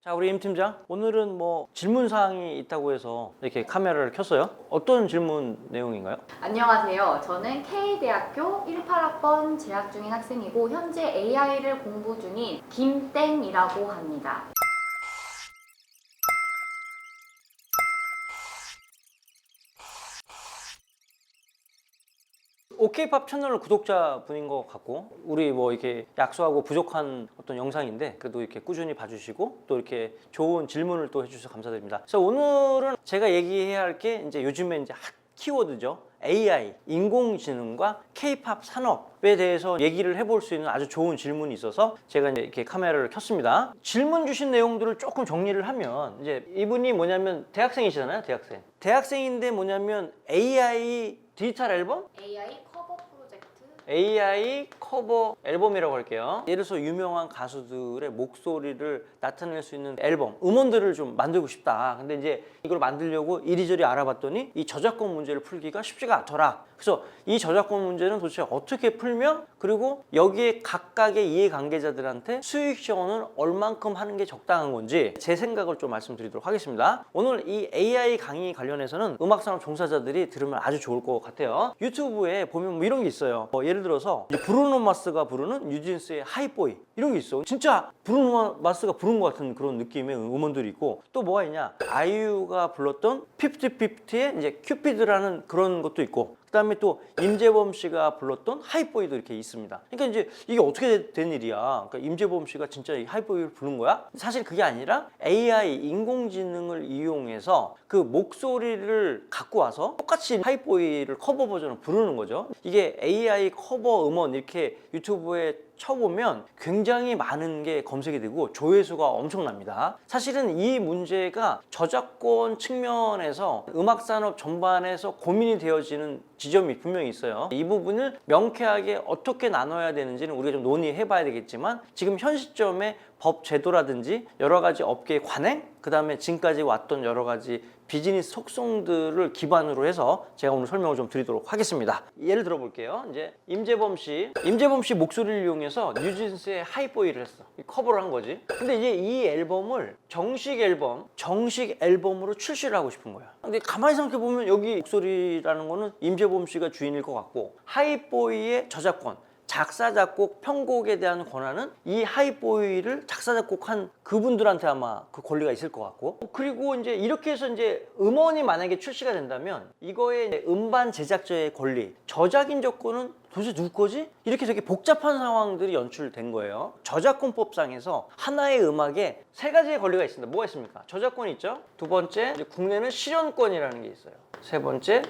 자, 우리 임 팀장, 오늘은 뭐 질문 사항이 있다고 해서 이렇게 카메라를 켰어요. 어떤 질문 내용인가요? 안녕하세요. 저는 K대학교 18학번 재학 중인 학생이고 현재 AI를 공부 중인 김땡이라고 합니다. 오케이팝 채널 구독자분인 것 같고, 우리 뭐 이렇게 약소하고 부족한 어떤 영상인데 그래도 이렇게 꾸준히 봐주시고 또 이렇게 좋은 질문을 또 해주셔서 감사드립니다. 그래서 오늘은 제가 얘기해야 할 게 이제 요즘에 이제 핫 키워드죠. AI, 인공지능과 K-팝 산업에 대해서 얘기를 해볼 수 있는 아주 좋은 질문이 있어서 제가 이제 이렇게 카메라를 켰습니다. 질문 주신 내용들을 조금 정리를 하면, 이제 이분이 뭐냐면 대학생이시잖아요, 대학생. 대학생인데 뭐냐면 AI 디지털 앨범? AI 커버 프로젝트. AI 커버 앨범이라고 할게요. 예를 들어서 유명한 가수들의 목소리를 나타낼 수 있는 앨범, 음원들을 좀 만들고 싶다. 근데 이제 이걸 만들려고 이리저리 알아봤더니 이 저작권 문제를 풀기가 쉽지가 않더라. 그래서 이 저작권 문제는 도대체 어떻게 풀면, 그리고 여기에 각각의 이해관계자들한테 수익 지원을 얼만큼 하는 게 적당한 건지 제 생각을 좀 말씀드리도록 하겠습니다. 오늘 이 AI 강의 관련해서는 음악산업 종사자들이 들으면 아주 좋을 것 같아요. 유튜브에 보면 뭐 이런 게 있어요. 예를 들어서 이제 브루노 마스가 부르는 뉴진스의 하이보이, 이런 게 있어. 진짜 브루노 마스가 부른 것 같은 그런 느낌의 음원들이 있고, 또 뭐가 있냐, 아이유가 불렀던 피프티피프티의 이제 큐피드라는 그런 것도 있고, 그 다음에 또 임재범 씨가 불렀던 하이보이도 이렇게 있습니다. 그러니까 이제 이게 어떻게 된 일이야. 그러니까 임재범 씨가 진짜 이 하이보이를 부른 거야? 사실 그게 아니라 AI, 인공지능을 이용해서 그 목소리를 갖고 와서 똑같이 하이보이를 커버 버전을 부르는 거죠. 이게 AI 커버 음원 이렇게 유튜브에 쳐보면 굉장히 많은 게 검색이 되고 조회수가 엄청납니다. 사실은 이 문제가 저작권 측면에서 음악산업 전반에서 고민이 되어지는 지점이 분명히 있어요. 이 부분을 명쾌하게 어떻게 나눠야 되는지는 우리가 좀 논의해 봐야 되겠지만, 지금 현 시점에 법 제도라든지 여러 가지 업계의 관행, 그 다음에 지금까지 왔던 여러 가지 비즈니스 속성들을 기반으로 해서 제가 오늘 설명을 좀 드리도록 하겠습니다. 예를 들어 볼게요. 이제 임재범 씨 목소리를 이용해서 뉴진스의 하이보이를 했어. 커버를 한 거지. 근데 이제 이 앨범을 정식 앨범으로 출시를 하고 싶은 거야. 근데 가만히 생각해 보면 여기 목소리라는 거는 임재범 씨가 주인일 것 같고, 하이보이의 저작권, 작사, 작곡, 편곡에 대한 권한은 이 하이보이를 작사, 작곡한 그분들한테 아마 그 권리가 있을 것 같고, 그리고 이제 이렇게 해서 이제 음원이 만약에 출시가 된다면 이거의 음반 제작자의 권리, 저작인 조건은 도대체 누구 거지? 이렇게 되게 복잡한 상황들이 연출된 거예요. 저작권법상에서 하나의 음악에 세 가지의 권리가 있습니다. 뭐가 있습니까? 저작권이 있죠. 두 번째, 이제 국내는 실현권이라는 게 있어요. 세 번째,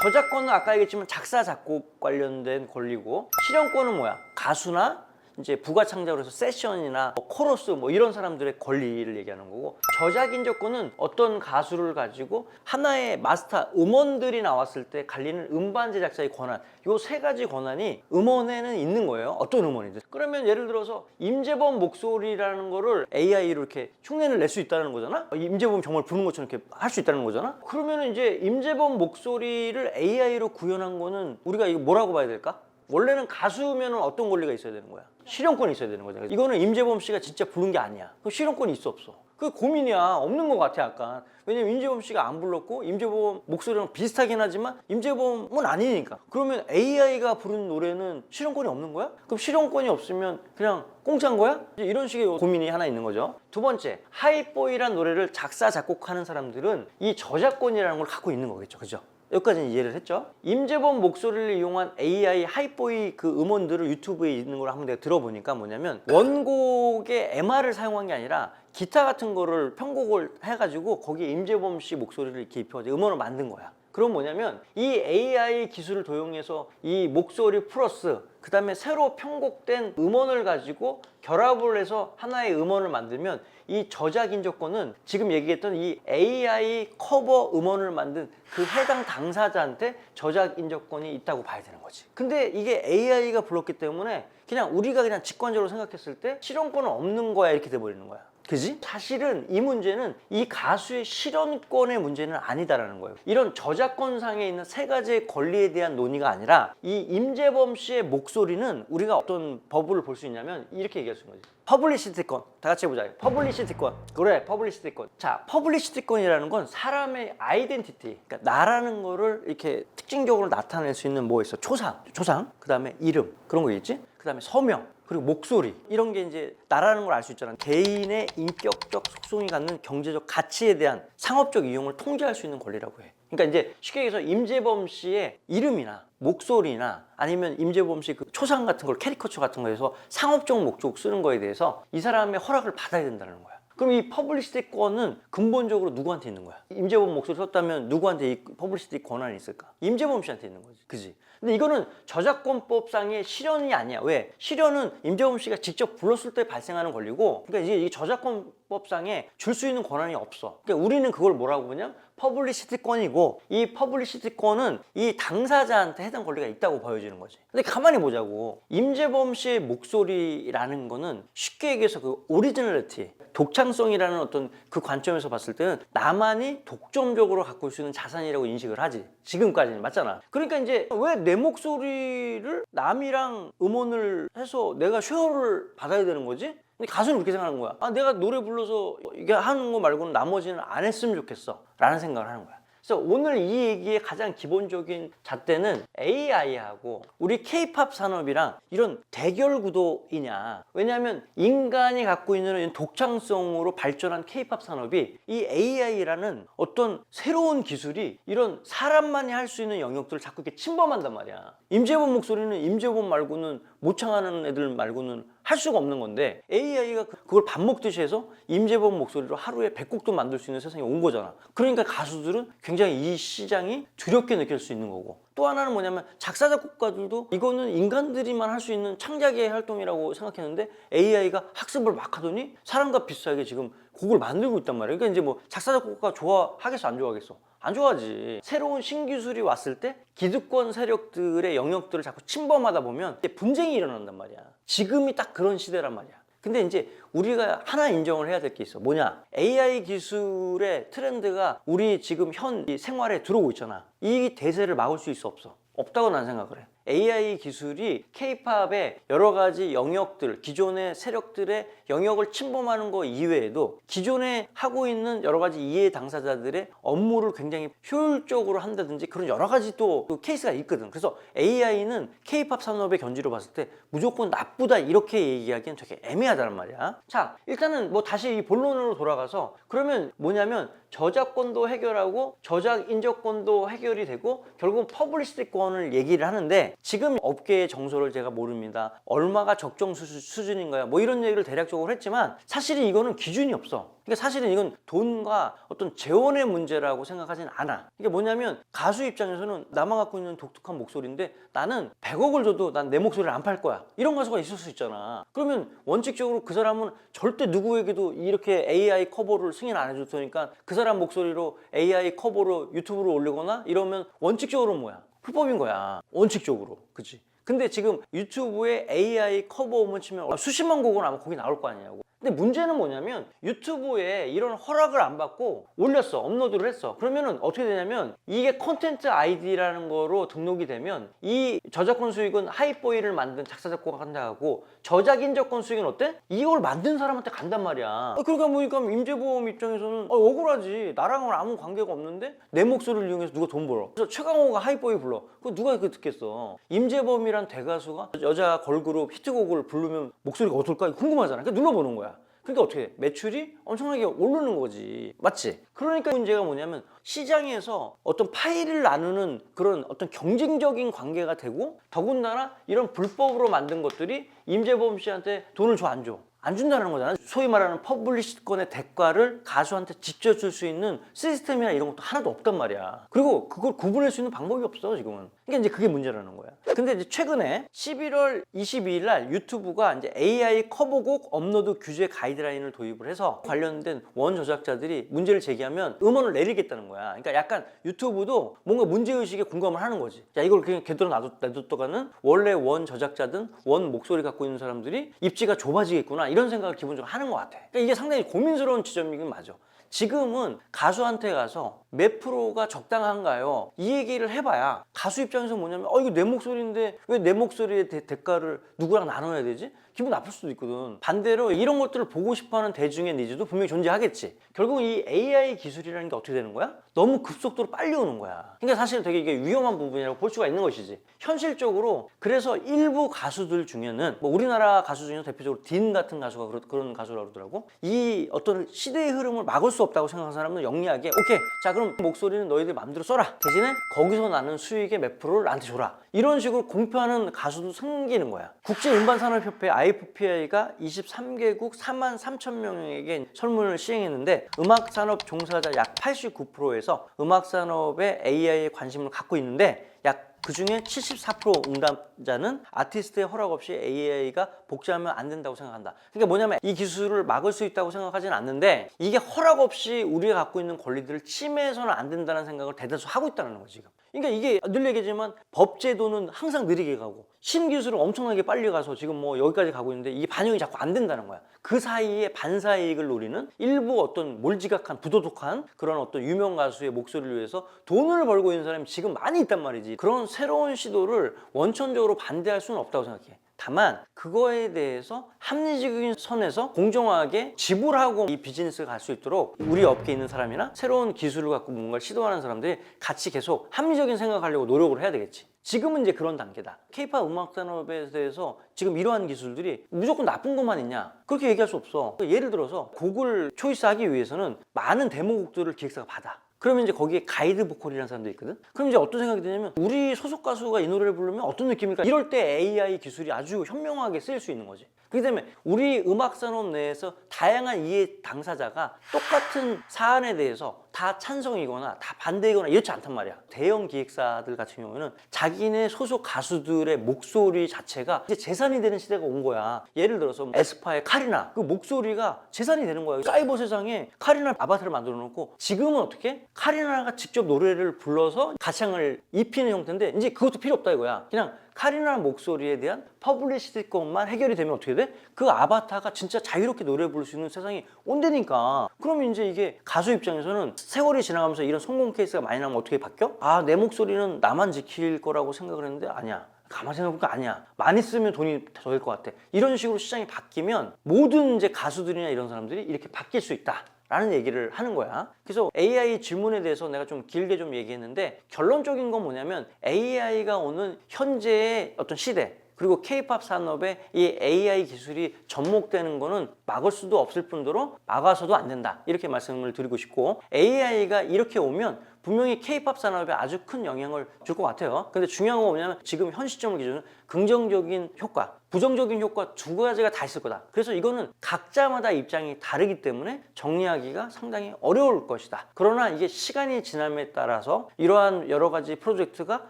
저작권은 아까 얘기했지만 작사, 작곡 관련된 권리고, 실현권은 뭐야? 가수나 이제 부가 창작으로 해서 세션이나 코러스 뭐 이런 사람들의 권리를 얘기하는 거고, 저작인 조건은 어떤 가수를 가지고 하나의 마스터 음원들이 나왔을 때 갈리는 음반 제작자의 권한, 요 세 가지 권한이 음원에는 있는 거예요. 어떤 음원이든. 그러면 예를 들어서 임재범 목소리라는 거를 AI로 이렇게 흉내를 낼 수 있다는 거잖아. 임재범 정말 부르는 것처럼 이렇게 할 수 있다는 거잖아. 그러면 이제 임재범 목소리를 AI로 구현한 거는 우리가 이거 뭐라고 봐야 될까? 원래는 가수면 어떤 권리가 있어야 되는 거야? 실현권이 있어야 되는 거잖아. 이거는 임재범 씨가 진짜 부른 게 아니야. 그럼 실현권이 있어, 없어? 그게 고민이야. 없는 것 같아, 약간. 왜냐면 임재범 씨가 안 불렀고, 임재범 목소리랑 비슷하긴 하지만 임재범은 아니니까. 그러면 AI가 부른 노래는 실현권이 없는 거야? 그럼 실현권이 없으면 그냥 공짜인 거야? 이런 식의 고민이 하나 있는 거죠. 두 번째, 하이보이란 노래를 작사, 작곡하는 사람들은 이 저작권이라는 걸 갖고 있는 거겠죠. 그죠? 여기까지는 이해를 했죠. 임재범 목소리를 이용한 AI 하이보이 그 음원들을 유튜브에 있는 걸 한번 내가 들어보니까 뭐냐면, 원곡의 MR을 사용한 게 아니라 기타 같은 거를 편곡을 해가지고 거기에 임재범 씨 목소리를 이렇게 입혀가지고 음원을 만든 거야. 그럼 뭐냐면, 이 AI 기술을 도용해서 이 목소리 플러스 그 다음에 새로 편곡된 음원을 가지고 결합을 해서 하나의 음원을 만들면, 이 저작인 조건은 지금 얘기했던 이 AI 커버 음원을 만든 그 해당 당사자한테 저작인 조건이 있다고 봐야 되는 거지. 근데 이게 AI가 불렀기 때문에 그냥 우리가 그냥 직관적으로 생각했을 때 실현권은 없는 거야, 이렇게 돼버리는 거야. 그지? 사실은 이 문제는 이 가수의 실현권의 문제는 아니다라는 거예요. 이런 저작권상에 있는 세 가지의 권리에 대한 논의가 아니라 이 임재범 씨의 목소리는 우리가 어떤 버블을 볼 수 있냐면 이렇게 얘기할 수 있는 거지. 퍼블리시티권. 다 같이 해보자. 퍼블리시티권. 그래, 퍼블리시티권. 자, 퍼블리시티권이라는 건 사람의 아이덴티티, 그러니까 나라는 거를 이렇게 특징적으로 나타낼 수 있는 뭐 있어? 초상, 그 다음에 이름, 그런 거 있지? 그 다음에 서명, 그리고 목소리, 이런 게 이제 나라는 걸 알 수 있잖아. 개인의 인격적 속성이 갖는 경제적 가치에 대한 상업적 이용을 통제할 수 있는 권리라고 해. 그러니까 이제 쉽게 얘기해서 임재범 씨의 이름이나 목소리나 아니면 임재범 씨 그 초상 같은 걸, 캐리커처 같은 거에서 상업적 목적 쓰는 거에 대해서 이 사람의 허락을 받아야 된다는 거야. 그럼 이 퍼블리시티권은 근본적으로 누구한테 있는 거야? 임재범 목소리 썼다면 누구한테 이 퍼블리시티 권한이 있을까? 임재범 씨한테 있는 거지, 그지? 근데 이거는 저작권법상의 실현이 아니야. 왜? 실현은 임재범 씨가 직접 불렀을 때 발생하는 권리고, 그러니까 이제 이 저작권법상에 줄 수 있는 권한이 없어. 그러니까 우리는 그걸 뭐라고 보냐? 퍼블리시티권이고, 이 퍼블리시티권은 이 당사자한테 해당 권리가 있다고 보여지는 거지. 근데 가만히 보자고. 임재범 씨의 목소리라는 거는 쉽게 얘기해서 그 오리지널리티, 독창성이라는 어떤 그 관점에서 봤을 때는 나만이 독점적으로 갖고 있을 수 있는 자산이라고 인식을 하지. 지금까지는. 맞잖아. 그러니까 이제 왜 내 목소리를 남이랑 음원을 해서 내가 쉐어를 받아야 되는 거지? 근데 가수는 그렇게 생각하는 거야. 아, 내가 노래 불러서 이게 하는 거 말고는 나머지는 안 했으면 좋겠어 라는 생각을 하는 거야. 그래서 오늘 이 얘기의 가장 기본적인 잣대는 AI하고 우리 K-팝 산업이랑 이런 대결 구도이냐. 왜냐하면 인간이 갖고 있는 이런 독창성으로 발전한 K-팝 산업이 이 AI라는 어떤 새로운 기술이 이런 사람만이 할 수 있는 영역들을 자꾸 이렇게 침범한단 말이야. 임재범 목소리는 임재범 말고는 모창하는 애들 말고는 할 수가 없는 건데, AI가 그걸 밥 먹듯이 해서 임재범 목소리로 하루에 100곡도 만들 수 있는 세상에 온 거잖아. 그러니까 가수들은 굉장히 이 시장이 두렵게 느낄 수 있는 거고, 또 하나는 뭐냐면 작사 작곡가들도 이거는 인간들이만 할 수 있는 창작의 활동이라고 생각했는데 AI가 학습을 막 하더니 사람과 비슷하게 지금 곡을 만들고 있단 말이야. 그러니까 이제 뭐 작사 작곡가 좋아하겠어, 안 좋아하겠어? 안 좋아하지. 새로운 신기술이 왔을 때 기득권 세력들의 영역들을 자꾸 침범하다 보면 이제 분쟁이 일어난단 말이야. 지금이 딱 그런 시대란 말이야. 근데 이제 우리가 하나 인정을 해야 될 게 있어. 뭐냐? AI 기술의 트렌드가 우리 지금 현 생활에 들어오고 있잖아. 이 대세를 막을 수 있어, 없어? 없다고 난 생각을 해. AI 기술이 K-팝의 여러 가지 영역들, 기존의 세력들의 영역을 침범하는 거 이외에도 기존에 하고 있는 여러 가지 이해 당사자들의 업무를 굉장히 효율적으로 한다든지 그런 여러 가지 또 케이스가 있거든. 그래서 AI는 K-팝 산업의 견지로 봤을 때 무조건 나쁘다 이렇게 얘기하기엔 되게 애매하다는 말이야. 자, 일단은 뭐 다시 이 본론으로 돌아가서 그러면 뭐냐면 저작권도 해결하고 저작 인적권도 해결이 되고 결국은 퍼블리시티권을 얘기를 하는데, 지금 업계의 정서를 제가 모릅니다. 얼마가 적정 수준인가요? 뭐 이런 얘기를 대략적으로 했지만 사실은 이거는 기준이 없어. 그러니까 사실은 이건 돈과 어떤 재원의 문제라고 생각하진 않아. 이게 뭐냐면 가수 입장에서는 나만 갖고 있는 독특한 목소리인데 나는 100억을 줘도 난 내 목소리를 안 팔 거야. 이런 가수가 있을 수 있잖아. 그러면 원칙적으로 그 사람은 절대 누구에게도 이렇게 AI 커버를 승인 안 해줄 테니까 그 사람 목소리로 AI 커버로 유튜브로 올리거나 이러면 원칙적으로 뭐야? 불법인 거야. 원칙적으로. 그치? 근데 지금 유튜브에 AI 커버만 치면 수십만 곡은 아마 거기 나올 거 아니냐고. 근데 문제는 뭐냐면 유튜브에 이런 허락을 안 받고 올렸어, 업로드를 했어. 그러면은 어떻게 되냐면 이게 콘텐츠 아이디라는 거로 등록이 되면 이 저작권 수익은 하이보이를 만든 작사 작곡가한테하고 저작 인적권 수익은 어때? 이걸 만든 사람한테 간단 말이야. 그러니까 보니까 임재범 입장에서는 억울하지. 나랑은 아무 관계가 없는데 내 목소리를 이용해서 누가 돈 벌어. 그래서 최강호가 하이보이 불러. 그거 누가 그거 듣겠어? 임재범이란 대가수가 여자 걸그룹 히트곡을 부르면 목소리가 어떨까 궁금하잖아. 그러니까 눌러보는 거야. 그러니까 어떻게 해? 매출이 엄청나게 오르는 거지. 맞지? 그러니까 문제가 뭐냐면 시장에서 어떤 파일을 나누는 그런 어떤 경쟁적인 관계가 되고, 더군다나 이런 불법으로 만든 것들이 임재범 씨한테 돈을 줘, 안 줘? 안 준다는 거잖아. 소위 말하는 퍼블리시권의 대가를 가수한테 직접 줄 수 있는 시스템이나 이런 것도 하나도 없단 말이야. 그리고 그걸 구분할 수 있는 방법이 없어 지금은. 그러니까 이제 그게 문제라는 거야. 근데 이제 최근에 11월 22일 날 유튜브가 이제 AI 커버곡 업로드 규제 가이드라인을 도입을 해서 관련된 원 저작자들이 문제를 제기하면 음원을 내리겠다는 거야. 그러니까 약간 유튜브도 뭔가 문제의식에 공감을 하는 거지. 자, 이걸 그냥 걔들은 놔뒀다가는 원래 원 저작자든 원 목소리 갖고 있는 사람들이 입지가 좁아지겠구나 이런 생각을 기본적으로 하는 것 같아. 그러니까 이게 상당히 고민스러운 지점이긴 맞아. 지금은 가수한테 가서 몇 프로가 적당한가요? 이 얘기를 해봐야 가수 입장에서 뭐냐면 이거 내 목소리인데 왜 내 목소리의 대가를 누구랑 나눠야 되지? 기분 나쁠 수도 있거든. 반대로 이런 것들을 보고 싶어하는 대중의 니즈도 분명히 존재하겠지. 결국은 이 AI 기술이라는 게 어떻게 되는 거야? 너무 급속도로 빨리 오는 거야. 그러니까 사실 되게 이게 위험한 부분이라고 볼 수가 있는 것이지. 현실적으로 그래서 일부 가수들 중에는 뭐 우리나라 가수 중에서 대표적으로 딘 같은 가수가 그런 가수라고 그러더라고. 이 어떤 시대의 흐름을 막을 수 없다고 생각하는 사람은 영리하게 오케이, 자 그럼 목소리는 너희들 마음대로 써라. 대신에 거기서 나는 수익의 몇 프로를 나한테 줘라. 이런 식으로 공표하는 가수도 생기는 거야. 국제음반산업협회 IFPI가 23개국 4만 3천 명에게 설문을 시행했는데 음악산업 종사자 약 89%에서 음악산업에 AI에 관심을 갖고 있는데 약 그중에 74% 응답자는 아티스트의 허락 없이 AI가 복제하면 안 된다고 생각한다. 그러니까 뭐냐면 이 기술을 막을 수 있다고 생각하지는 않는데 이게 허락 없이 우리가 갖고 있는 권리들을 침해해서는 안 된다는 생각을 대다수 하고 있다는 거지 지금. 그러니까 이게 늘 얘기지만 법제도는 항상 느리게 가고 신기술은 엄청나게 빨리 가서 지금 뭐 여기까지 가고 있는데 이게 반영이 자꾸 안 된다는 거야. 그 사이에 반사이익을 노리는 일부 어떤 몰지각한 부도덕한 그런 어떤 유명 가수의 목소리를 위해서 돈을 벌고 있는 사람이 지금 많이 있단 말이지. 그런 새로운 시도를 원천적으로 반대할 수는 없다고 생각해. 다만 그거에 대해서 합리적인 선에서 공정하게 지불하고 이 비즈니스를 갈 수 있도록 우리 업계에 있는 사람이나 새로운 기술을 갖고 뭔가를 시도하는 사람들이 같이 계속 합리적인 생각을 하려고 노력을 해야 되겠지. 지금은 이제 그런 단계다. K-pop 음악 산업에 대해서 지금 이러한 기술들이 무조건 나쁜 것만 있냐? 그렇게 얘기할 수 없어. 예를 들어서 곡을 초이스하기 위해서는 많은 데모곡들을 기획사가 받아. 그러면 이제 거기에 가이드 보컬이라는 사람도 있거든. 그럼 이제 어떤 생각이 드냐면 우리 소속 가수가 이 노래를 부르면 어떤 느낌일까? 이럴 때 AI 기술이 아주 현명하게 쓰일 수 있는 거지. 그렇기 때문에 우리 음악 산업 내에서 다양한 이해 당사자가 똑같은 사안에 대해서 다 찬성이거나 다 반대이거나 이렇지 않단 말이야. 대형 기획사들 같은 경우에는 자기네 소속 가수들의 목소리 자체가 이제 재산이 되는 시대가 온 거야. 예를 들어서 에스파의 카리나, 그 목소리가 재산이 되는 거야. 사이버 세상에 카리나 아바타를 만들어 놓고 지금은 어떻게? 카리나가 직접 노래를 불러서 가창을 입히는 형태인데 이제 그것도 필요 없다 이거야. 그냥 카리나 목소리에 대한 퍼블리시티 것만 해결이 되면 어떻게 돼? 그 아바타가 진짜 자유롭게 노래 부를 수 있는 세상이 온다니까. 그러면 이제 이게 가수 입장에서는 세월이 지나가면서 이런 성공 케이스가 많이 나면 어떻게 바뀌어? 아, 내 목소리는 나만 지킬 거라고 생각을 했는데 아니야. 가만히 생각해보니까 아니야. 많이 쓰면 돈이 더 될 것 같아. 이런 식으로 시장이 바뀌면 모든 이제 가수들이나 이런 사람들이 이렇게 바뀔 수 있다. 라는 얘기를 하는 거야. 그래서 AI 질문에 대해서 내가 좀 길게 좀 얘기했는데 결론적인 건 뭐냐면 AI가 오는 현재의 어떤 시대 그리고 K-pop 산업에 이 AI 기술이 접목되는 거는 막을 수도 없을 뿐더러 막아서도 안 된다. 이렇게 말씀을 드리고 싶고 AI가 이렇게 오면 분명히 K-pop 산업에 아주 큰 영향을 줄 것 같아요. 근데 중요한 건 뭐냐면 지금 현 시점을 기준으로 긍정적인 효과, 부정적인 효과 두 가지가 다 있을 거다. 그래서 이거는 각자마다 입장이 다르기 때문에 정리하기가 상당히 어려울 것이다. 그러나 이게 시간이 지남에 따라서 이러한 여러 가지 프로젝트가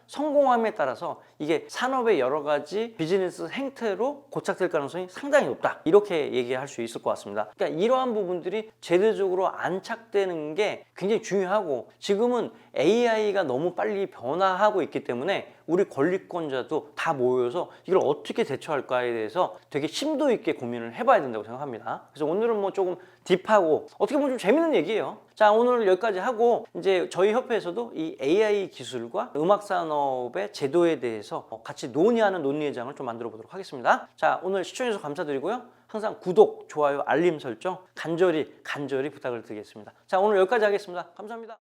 성공함에 따라서 이게 산업의 여러 가지 비즈니스 행태로 고착될 가능성이 상당히 높다. 이렇게 얘기할 수 있을 것 같습니다. 그러니까 이러한 부분들이 제도적으로 안착되는 게 굉장히 중요하고 지금은 AI가 너무 빨리 변화하고 있기 때문에 우리 권리권자도 다 모여서 이걸 어떻게 대처할까에 대해서 되게 심도 있게 고민을 해봐야 된다고 생각합니다. 그래서 오늘은 뭐 조금 딥하고 어떻게 보면 좀 재밌는 얘기예요. 자, 오늘 여기까지 하고 이제 저희 협회에서도 이 AI 기술과 음악 산업의 제도에 대해서 같이 논의하는 논의회장을 좀 만들어 보도록 하겠습니다. 자, 오늘 시청해주셔서 감사드리고요. 항상 구독, 좋아요, 알림 설정 간절히 부탁을 드리겠습니다. 자, 오늘 여기까지 하겠습니다. 감사합니다.